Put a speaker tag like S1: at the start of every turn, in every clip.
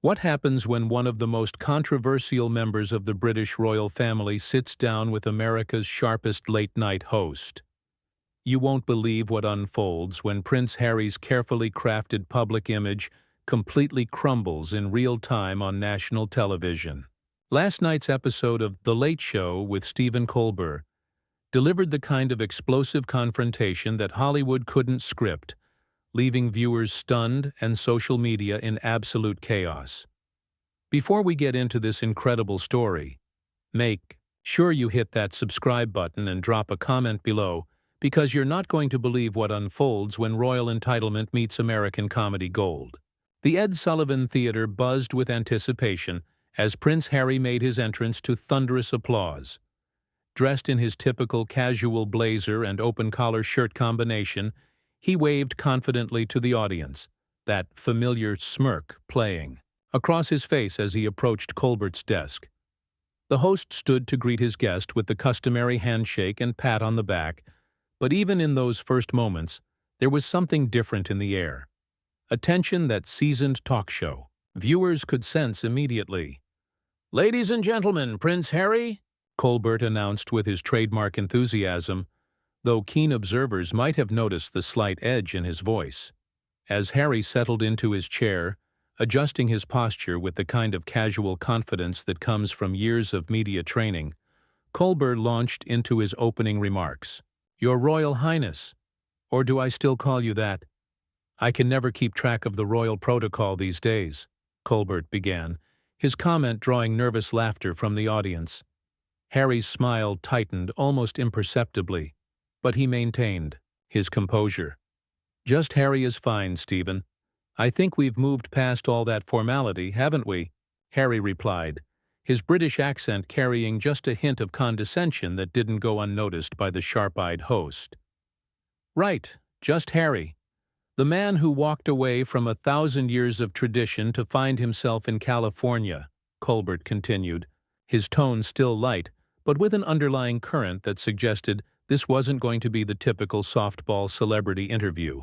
S1: What happens when one of the most controversial members of the British royal family sits down with America's sharpest late-night host? You won't believe what unfolds when Prince Harry's carefully crafted public image completely crumbles in real time on national television. Last night's episode of The Late Show with Stephen Colbert delivered the kind of explosive confrontation that Hollywood couldn't script, leaving viewers stunned and social media in absolute chaos. Before we get into this incredible story, make sure you hit that subscribe button and drop a comment below, because you're not going to believe what unfolds when royal entitlement meets American comedy gold. The Ed Sullivan Theater buzzed with anticipation as Prince Harry made his entrance to thunderous applause. Dressed in his typical casual blazer and open-collar shirt combination, he waved confidently to the audience, that familiar smirk playing across his face as he approached Colbert's desk. The host stood to greet his guest with the customary handshake and pat on the back, but even in those first moments, there was something different in the air. A tension that seasoned talk show viewers could sense immediately. "Ladies and gentlemen, Prince Harry," Colbert announced with his trademark enthusiasm, though keen observers might have noticed the slight edge in his voice. As Harry settled into his chair, adjusting his posture with the kind of casual confidence that comes from years of media training, Colbert launched into his opening remarks. "Your Royal Highness, or do I still call you that? I can never keep track of the royal protocol these days," Colbert began, his comment drawing nervous laughter from the audience. Harry's smile tightened almost imperceptibly, but he maintained his composure. "Just Harry is fine, Stephen. I think we've moved past all that formality, haven't we?" Harry replied, his British accent carrying just a hint of condescension that didn't go unnoticed by the sharp-eyed host. "Right, just Harry. The man who walked away from 1,000 years of tradition to find himself in California," Colbert continued, his tone still light, but with an underlying current that suggested this wasn't going to be the typical softball celebrity interview.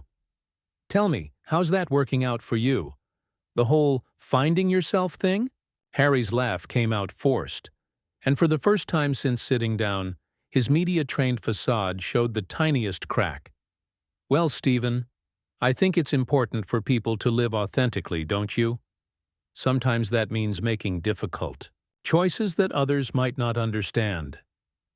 S1: "Tell me, how's that working out for you? The whole finding yourself thing?" Harry's laugh came out forced, and for the first time since sitting down, his media-trained facade showed the tiniest crack. "Well, Stephen, I think it's important for people to live authentically, don't you? Sometimes that means making difficult choices that others might not understand."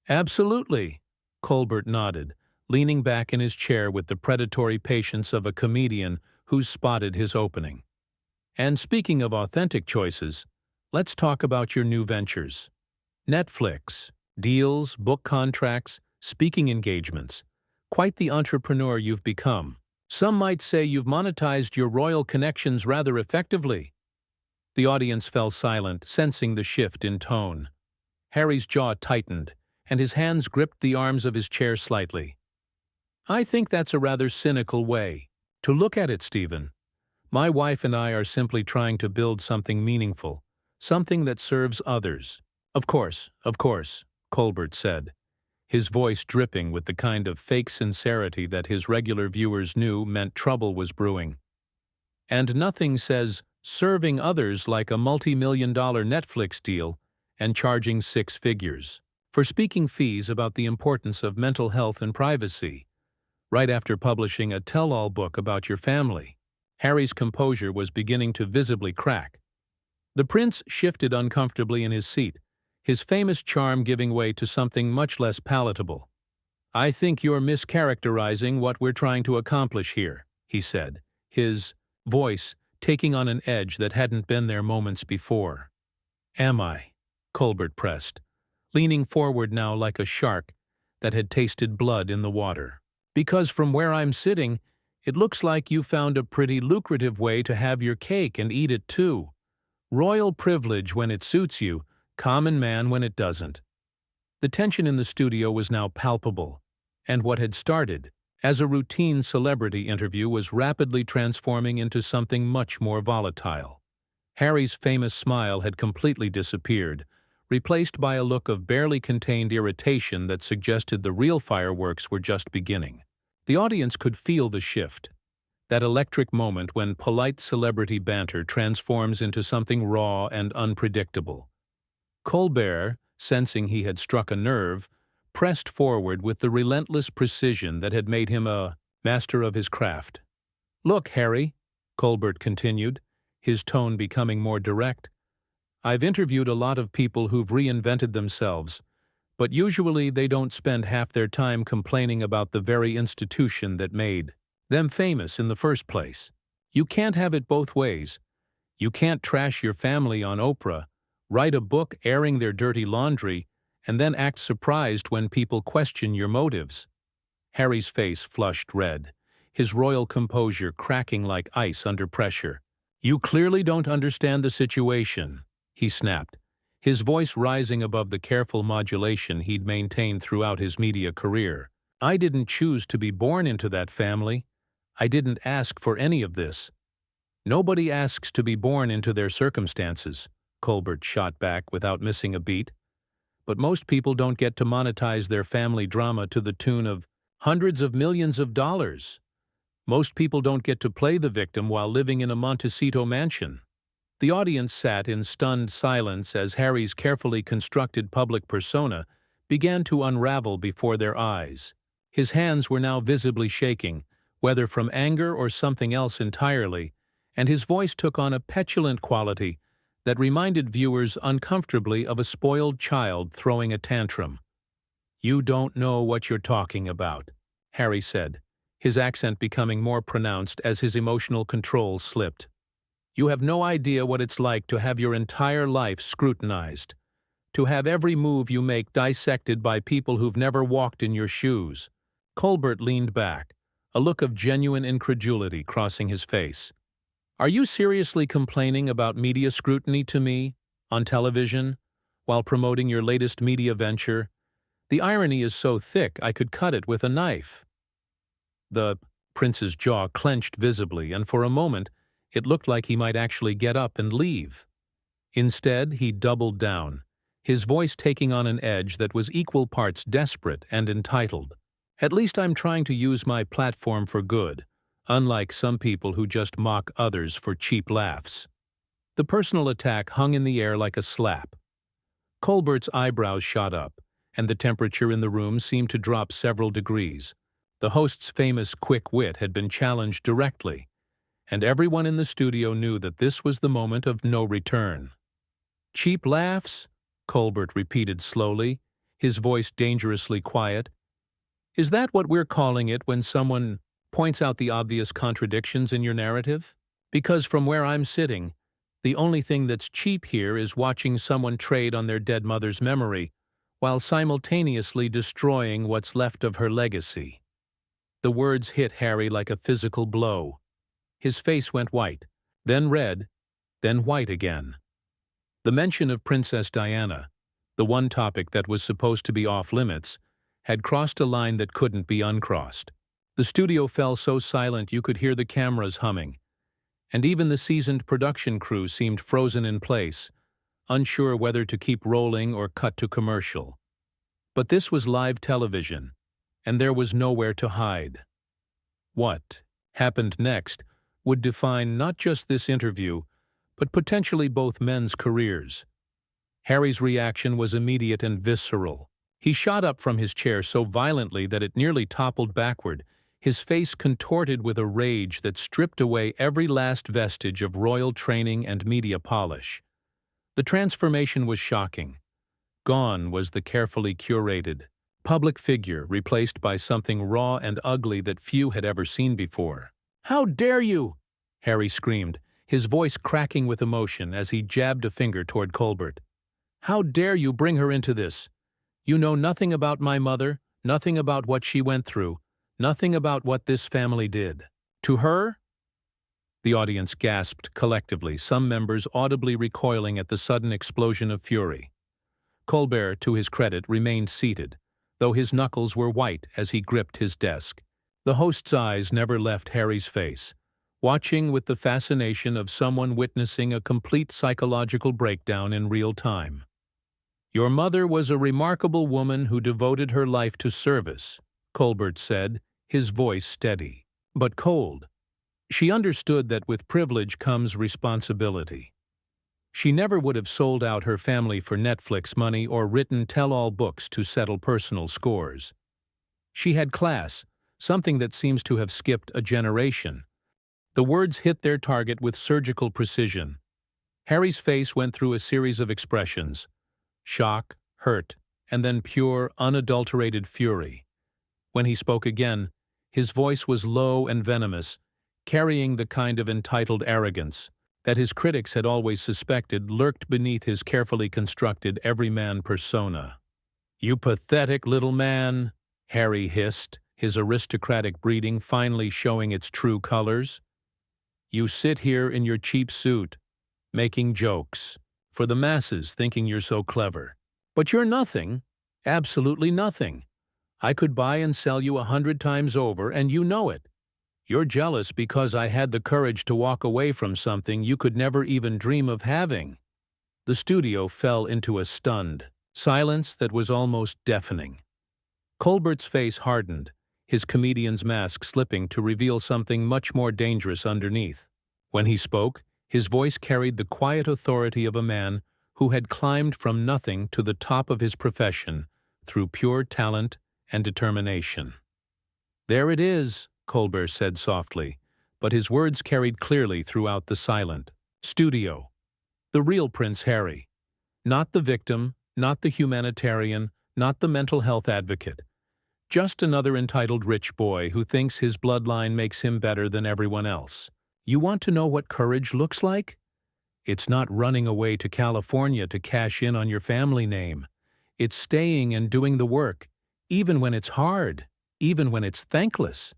S1: "Absolutely," Colbert nodded, leaning back in his chair with the predatory patience of a comedian who's spotted his opening. "And speaking of authentic choices, let's talk about your new ventures. Netflix, deals, book contracts, speaking engagements. Quite the entrepreneur you've become. Some might say you've monetized your royal connections rather effectively." The audience fell silent, sensing the shift in tone. Harry's jaw tightened, and his hands gripped the arms of his chair slightly. "I think that's a rather cynical way to look at it, Stephen. My wife and I are simply trying to build something meaningful, something that serves others." Of course," Colbert said, his voice dripping with the kind of fake sincerity that his regular viewers knew meant trouble was brewing. "And nothing says serving others like a multi-million-dollar Netflix deal and charging 6 figures for speaking fees about the importance of mental health and privacy, right after publishing a tell-all book about your family." Harry's composure was beginning to visibly crack. The prince shifted uncomfortably in his seat, his famous charm giving way to something much less palatable. "I think you're mischaracterizing what we're trying to accomplish here," he said, his voice taking on an edge that hadn't been there moments before. "Am I?" Colbert pressed, leaning forward now like a shark that had tasted blood in the water. "Because from where I'm sitting, it looks like you found a pretty lucrative way to have your cake and eat it too. Royal privilege when it suits you, common man when it doesn't." The tension in the studio was now palpable, and what had started as a routine celebrity interview was rapidly transforming into something much more volatile. Harry's famous smile had completely disappeared, replaced by a look of barely contained irritation that suggested the real fireworks were just beginning. The audience could feel the shift. That electric moment when polite celebrity banter transforms into something raw and unpredictable. Colbert, sensing he had struck a nerve, pressed forward with the relentless precision that had made him a master of his craft. "Look, Harry," Colbert continued, his tone becoming more direct, "I've interviewed a lot of people who've reinvented themselves, but usually they don't spend half their time complaining about the very institution that made them famous in the first place. You can't have it both ways. You can't trash your family on Oprah, write a book airing their dirty laundry, and then act surprised when people question your motives." Harry's face flushed red, his royal composure cracking like ice under pressure. "You clearly don't understand the situation," he snapped, his voice rising above the careful modulation he'd maintained throughout his media career. "I didn't choose to be born into that family. I didn't ask for any of this." "Nobody asks to be born into their circumstances," Colbert shot back without missing a beat. "But most people don't get to monetize their family drama to the tune of hundreds of millions of dollars. Most people don't get to play the victim while living in a Montecito mansion." The audience sat in stunned silence as Harry's carefully constructed public persona began to unravel before their eyes. His hands were now visibly shaking, whether from anger or something else entirely, and his voice took on a petulant quality that reminded viewers uncomfortably of a spoiled child throwing a tantrum. "You don't know what you're talking about," Harry said, his accent becoming more pronounced as his emotional control slipped. "You have no idea what it's like to have your entire life scrutinized, to have every move you make dissected by people who've never walked in your shoes." Colbert leaned back, a look of genuine incredulity crossing his face. "Are you seriously complaining about media scrutiny to me, on television, while promoting your latest media venture? The irony is so thick I could cut it with a knife." The prince's jaw clenched visibly, and for a moment it looked like he might actually get up and leave. Instead, he doubled down, his voice taking on an edge that was equal parts desperate and entitled. "At least I'm trying to use my platform for good, unlike some people who just mock others for cheap laughs." The personal attack hung in the air like a slap. Colbert's eyebrows shot up, and the temperature in the room seemed to drop several degrees. The host's famous quick wit had been challenged directly, and everyone in the studio knew that this was the moment of no return. "Cheap laughs?" Colbert repeated slowly, his voice dangerously quiet. "Is that what we're calling it when someone points out the obvious contradictions in your narrative? Because from where I'm sitting, the only thing that's cheap here is watching someone trade on their dead mother's memory, while simultaneously destroying what's left of her legacy." The words hit Harry like a physical blow. His face went white, then red, then white again. The mention of Princess Diana, the one topic that was supposed to be off-limits, had crossed a line that couldn't be uncrossed. The studio fell so silent you could hear the cameras humming, and even the seasoned production crew seemed frozen in place, unsure whether to keep rolling or cut to commercial. But this was live television, and there was nowhere to hide. What happened next would define not just this interview, but potentially both men's careers. Harry's reaction was immediate and visceral. He shot up from his chair so violently that it nearly toppled backward, his face contorted with a rage that stripped away every last vestige of royal training and media polish. The transformation was shocking. Gone was the carefully curated public figure, replaced by something raw and ugly that few had ever seen before. "How dare you!" Harry screamed, his voice cracking with emotion as he jabbed a finger toward Colbert. "How dare you bring her into this? You know nothing about my mother, nothing about what she went through, nothing about what this family did. To her?" The audience gasped collectively, some members audibly recoiling at the sudden explosion of fury. Colbert, to his credit, remained seated, though his knuckles were white as he gripped his desk. The host's eyes never left Harry's face, watching with the fascination of someone witnessing a complete psychological breakdown in real time. "Your mother was a remarkable woman who devoted her life to service," Colbert said, his voice steady, but cold. She understood that with privilege comes responsibility. She never would have sold out her family for Netflix money or written tell-all books to settle personal scores. She had class, something that seems to have skipped a generation. The words hit their target with surgical precision. Harry's face went through a series of expressions: shock, hurt, and then pure, unadulterated fury. When he spoke again, his voice was low and venomous, carrying the kind of entitled arrogance that his critics had always suspected lurked beneath his carefully constructed everyman persona. "You pathetic little man," Harry hissed, his aristocratic breeding finally showing its true colors. "You sit here in your cheap suit, making jokes, for the masses thinking you're so clever. But you're nothing, absolutely nothing. I could buy and sell you 100 times over, and you know it. You're jealous because I had the courage to walk away from something you could never even dream of having." The studio fell into a stunned silence that was almost deafening. Colbert's face hardened, his comedian's mask slipping to reveal something much more dangerous underneath. When he spoke, his voice carried the quiet authority of a man who had climbed from nothing to the top of his profession through pure talent and determination. "There it is," Colbert said softly, but his words carried clearly throughout the silent studio. The real Prince Harry. Not the victim, not the humanitarian, not the mental health advocate. Just another entitled rich boy who thinks his bloodline makes him better than everyone else. You want to know what courage looks like? It's not running away to California to cash in on your family name. It's staying and doing the work, even when it's hard, even when it's thankless.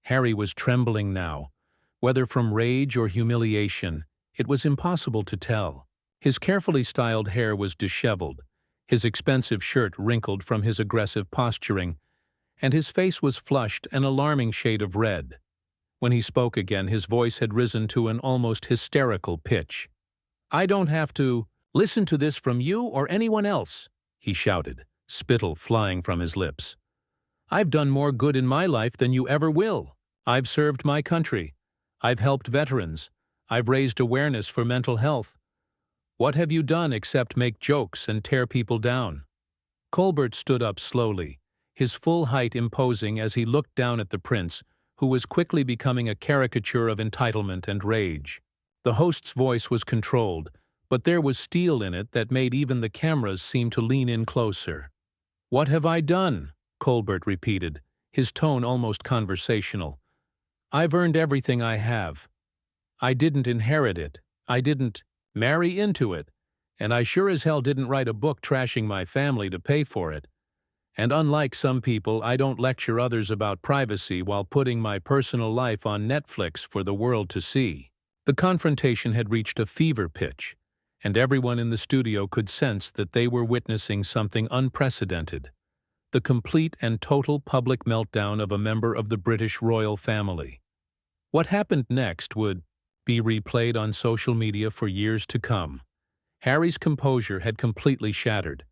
S1: Harry was trembling now. Whether from rage or humiliation, it was impossible to tell. His carefully styled hair was disheveled, his expensive shirt wrinkled from his aggressive posturing, and his face was flushed an alarming shade of red. When he spoke again, his voice had risen to an almost hysterical pitch. "I don't have to listen to this from you or anyone else," he shouted, spittle flying from his lips. "I've done more good in my life than you ever will. I've served my country. I've helped veterans. I've raised awareness for mental health. What have you done except make jokes and tear people down?" Colbert stood up slowly, his full height imposing as he looked down at the prince, who was quickly becoming a caricature of entitlement and rage. The host's voice was controlled, but there was steel in it that made even the cameras seem to lean in closer. "What have I done?" Colbert repeated, his tone almost conversational. "I've earned everything I have. I didn't inherit it. I didn't marry into it. And I sure as hell didn't write a book trashing my family to pay for it. And unlike some people, I don't lecture others about privacy while putting my personal life on Netflix for the world to see." The confrontation had reached a fever pitch, and everyone in the studio could sense that they were witnessing something unprecedented: the complete and total public meltdown of a member of the British royal family. What happened next would be replayed on social media for years to come. Harry's composure had completely shattered,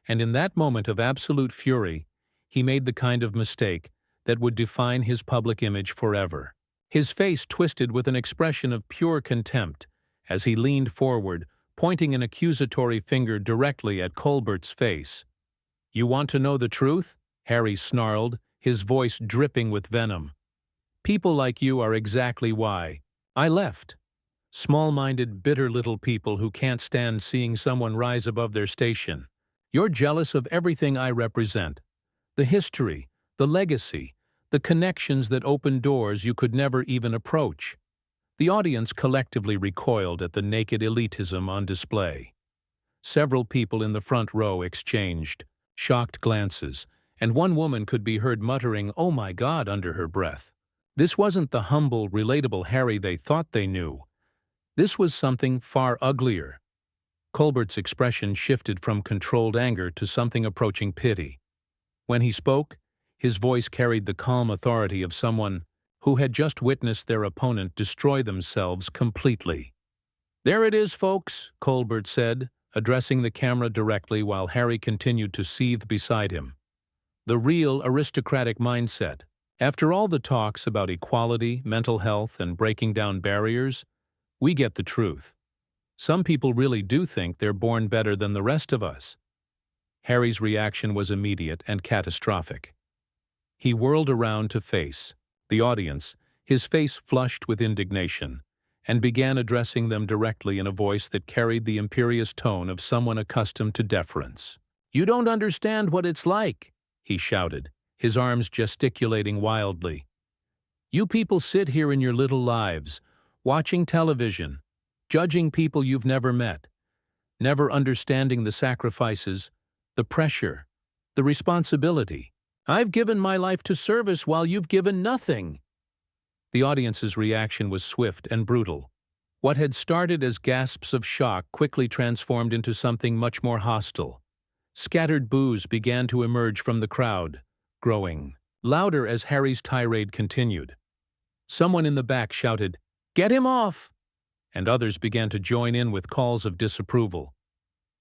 S1: and in that moment of absolute fury, he made the kind of mistake that would define his public image forever. His face twisted with an expression of pure contempt as he leaned forward, pointing an accusatory finger directly at Colbert's face. "You want to know the truth?" Harry snarled, his voice dripping with venom. "People like you are exactly why I left. Small-minded, bitter little people who can't stand seeing someone rise above their station. You're jealous of everything I represent. The history, the legacy, the connections that open doors you could never even approach." The audience collectively recoiled at the naked elitism on display. Several people in the front row exchanged shocked glances, and one woman could be heard muttering, "Oh my God," under her breath. This wasn't the humble, relatable Harry they thought they knew. This was something far uglier. Colbert's expression shifted from controlled anger to something approaching pity. When he spoke, his voice carried the calm authority of someone who had just witnessed their opponent destroy themselves completely. "There it is, folks," Colbert said, addressing the camera directly while Harry continued to seethe beside him. "The real aristocratic mindset. After all the talks about equality, mental health, and breaking down barriers, we get the truth. Some people really do think they're born better than the rest of us. Harry's reaction was immediate and catastrophic. He whirled around to face the audience, his face flushed with indignation, and began addressing them directly in a voice that carried the imperious tone of someone accustomed to deference. "You don't understand what it's like," he shouted, his arms gesticulating wildly. "You people sit here in your little lives, watching television, judging people you've never met, never understanding the sacrifices, the pressure, the responsibility. I've given my life to service while you've given nothing." The audience's reaction was swift and brutal. What had started as gasps of shock quickly transformed into something much more hostile. Scattered boos began to emerge from the crowd, growing louder as Harry's tirade continued. Someone in the back shouted, "Get him off!" and others began to join in with calls of disapproval.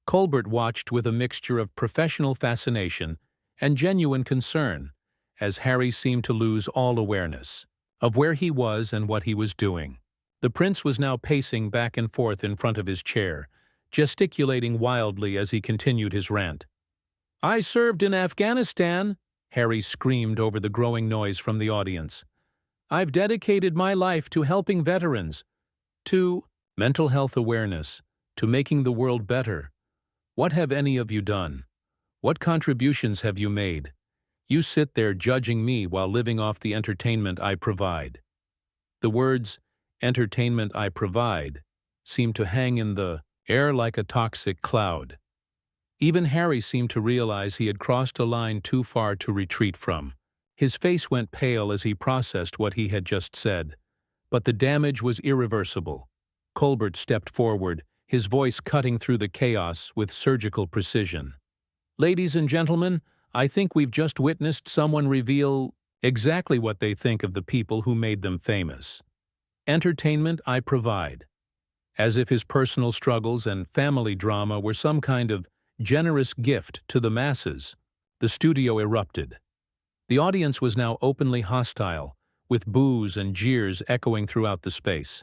S1: Colbert watched with a mixture of professional fascination and genuine concern, as Harry seemed to lose all awareness of where he was and what he was doing. The prince was now pacing back and forth in front of his chair, gesticulating wildly as he continued his rant. "I served in Afghanistan," Harry screamed over the growing noise from the audience. "I've dedicated my life to helping veterans, to mental health awareness, to making the world better. What have any of you done? What contributions have you made? You sit there judging me while living off the entertainment I provide." The words, "entertainment I provide," seemed to hang in the air like a toxic cloud. Even Harry seemed to realize he had crossed a line too far to retreat from. His face went pale as he processed what he had just said. But the damage was irreversible. Colbert stepped forward, his voice cutting through the chaos with surgical precision. "Ladies and gentlemen, I think we've just witnessed someone reveal exactly what they think of the people who made them famous. Entertainment I provide." As if his personal struggles and family drama were some kind of generous gift to the masses, the studio erupted. The audience was now openly hostile, with boos and jeers echoing throughout the space.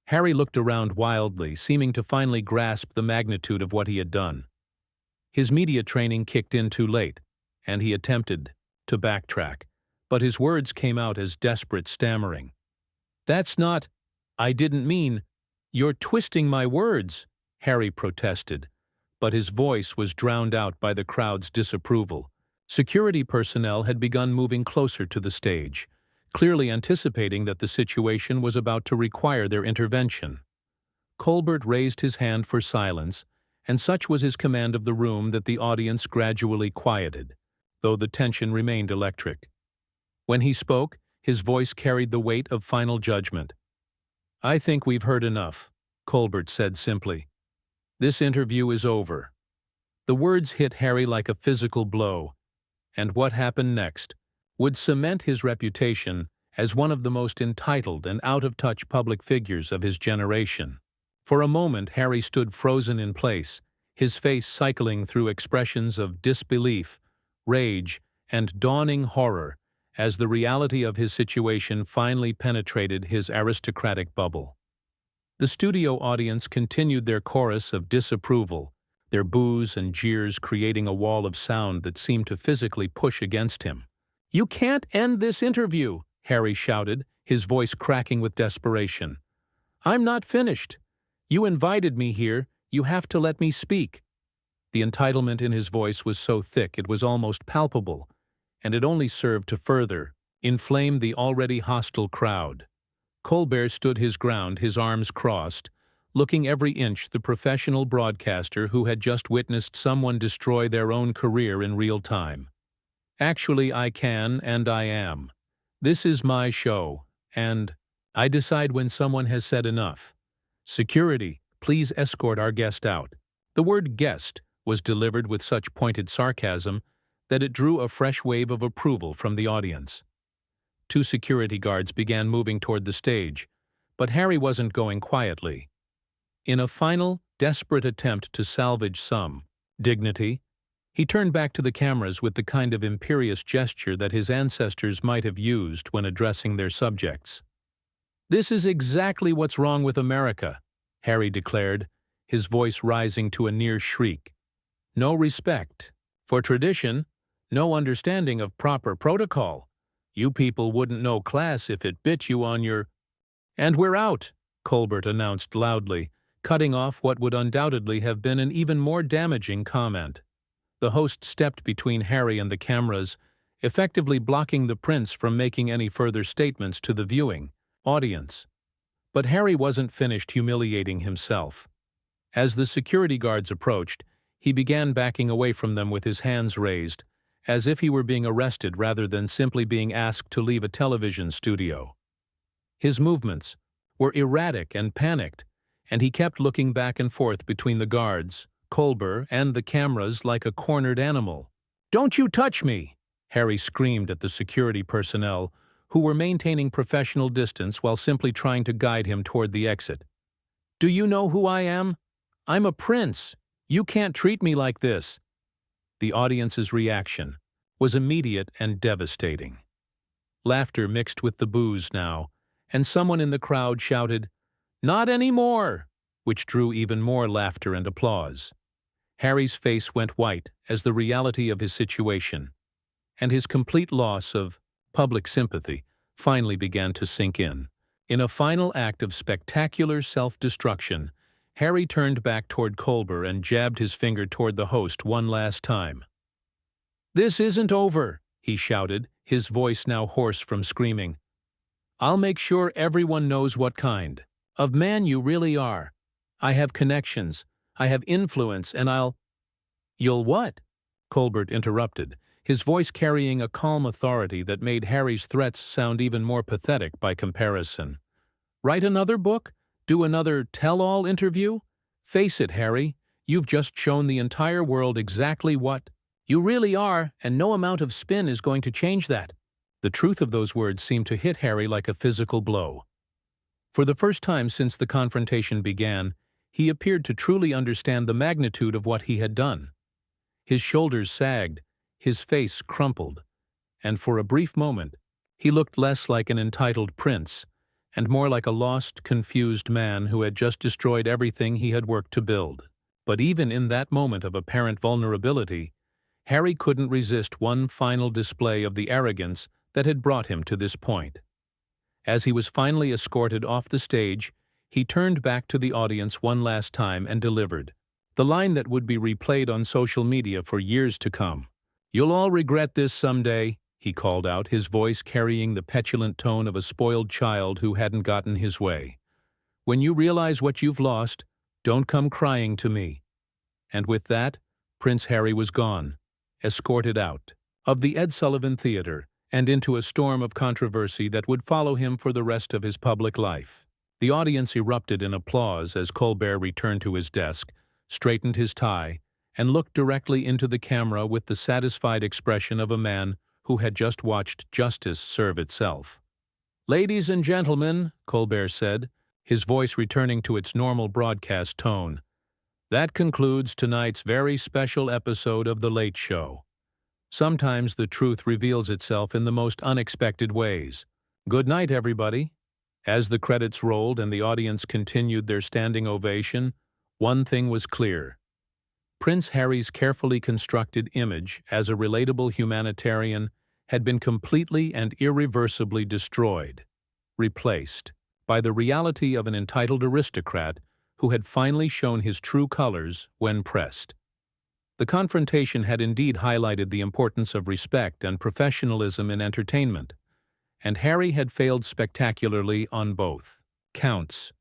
S1: Harry looked around wildly, seeming to finally grasp the magnitude of what he had done. His media training kicked in too late, and he attempted to backtrack, but his words came out as desperate stammering. "That's not... I didn't mean... You're twisting my words," Harry protested, but his voice was drowned out by the crowd's disapproval. Security personnel had begun moving closer to the stage, clearly anticipating that the situation was about to require their intervention. Colbert raised his hand for silence, and such was his command of the room that the audience gradually quieted, though the tension remained electric. When he spoke, his voice carried the weight of final judgment. "I think we've heard enough," Colbert said simply. "This interview is over." The words hit Harry like a physical blow, and what happened next would cement his reputation as one of the most entitled and out-of-touch public figures of his generation. For a moment, Harry stood frozen in place, his face cycling through expressions of disbelief, rage, and dawning horror as the reality of his situation finally penetrated his aristocratic bubble. The studio audience continued their chorus of disapproval, their boos and jeers creating a wall of sound that seemed to physically push against him. "You can't end this interview," Harry shouted, his voice cracking with desperation. "I'm not finished. You invited me here, you have to let me speak." The entitlement in his voice was so thick it was almost palpable, and it only served to further inflame the already hostile crowd. Colbert stood his ground, his arms crossed, looking every inch the professional broadcaster who had just witnessed someone destroy their own career in real time. "Actually, I can, and I am. This is my show, and I decide when someone has said enough. Security, please escort our guest out." The word "guest" was delivered with such pointed sarcasm that it drew a fresh wave of approval from the audience. 2 security guards began moving toward the stage, but Harry wasn't going quietly. In a final, desperate attempt to salvage some dignity, He turned back to the cameras with the kind of imperious gesture that his ancestors might have used when addressing their subjects. "This is exactly what's wrong with America," Harry declared, his voice rising to a near shriek. "No respect for tradition, no understanding of proper protocol. You people wouldn't know class if it bit you on your—" "And we're out," Colbert announced loudly, cutting off what would undoubtedly have been an even more damaging comment. The host stepped between Harry and the cameras, effectively blocking the prince from making any further statements to the viewing audience. But Harry wasn't finished humiliating himself. As the security guards approached, he began backing away from them with his hands raised, as if he were being arrested rather than simply being asked to leave a television studio. His movements were erratic and panicked, and he kept looking back and forth between the guards, Colbert, and the cameras like a cornered animal. "Don't you touch me!" Harry screamed at the security personnel, who were maintaining professional distance while simply trying to guide him toward the exit. "Do you know who I am? I'm a prince. You can't treat me like this." The audience's reaction was immediate and devastating. Laughter mixed with the boos now, and someone in the crowd shouted, "Not anymore!" which drew even more laughter and applause. Harry's face went white as the reality of his situation, and his complete loss of public sympathy finally began to sink in. In a final act of spectacular self-destruction, Harry turned back toward Colbert and jabbed his finger toward the host one last time. "This isn't over," he shouted, his voice now hoarse from screaming. "I'll make sure everyone knows what kind of man you really are. I have connections, I have influence, and I'll—" "You'll what?" Colbert interrupted, his voice carrying a calm authority that made Harry's threats sound even more pathetic by comparison. "Write another book? Do another tell-all interview? Face it, Harry, you've just shown the entire world exactly what you really are, and no amount of spin is going to change that." The truth of those words seemed to hit Harry like a physical blow. For the first time since the confrontation began, he appeared to truly understand the magnitude of what he had done. His shoulders sagged, his face crumpled, and for a brief moment, he looked less like an entitled prince and more like a lost, confused man who had just destroyed everything he had worked to build. But even in that moment of apparent vulnerability, Harry couldn't resist one final display of the arrogance that had brought him to this point. As he was finally escorted off the stage, he turned back to the audience one last time and delivered the line that would be replayed on social media for years to come. "You'll all regret this someday," he called out, his voice carrying the petulant tone of a spoiled child who hadn't gotten his way. "When you realize what you've lost, don't come crying to me." And with that, Prince Harry was gone, escorted out of the Ed Sullivan Theatre and into a storm of controversy that would follow him for the rest of his public life. The audience erupted in applause as Colbert returned to his desk, straightened his tie, and looked directly into the camera with the satisfied expression of a man who had just watched justice serve itself. "Ladies and gentlemen," Colbert said, his voice returning to its normal broadcast tone, "that concludes tonight's very special episode of The Late Show. Sometimes the truth reveals itself in the most unexpected ways. Good night, everybody." As the credits rolled and the audience continued their standing ovation, one thing was clear. Prince Harry's carefully constructed image as a relatable humanitarian had been completely and irreversibly destroyed, replaced by the reality of an entitled aristocrat who had finally shown his true colors when pressed. The confrontation had indeed highlighted the importance of respect and professionalism in entertainment, and Harry had failed spectacularly on both counts.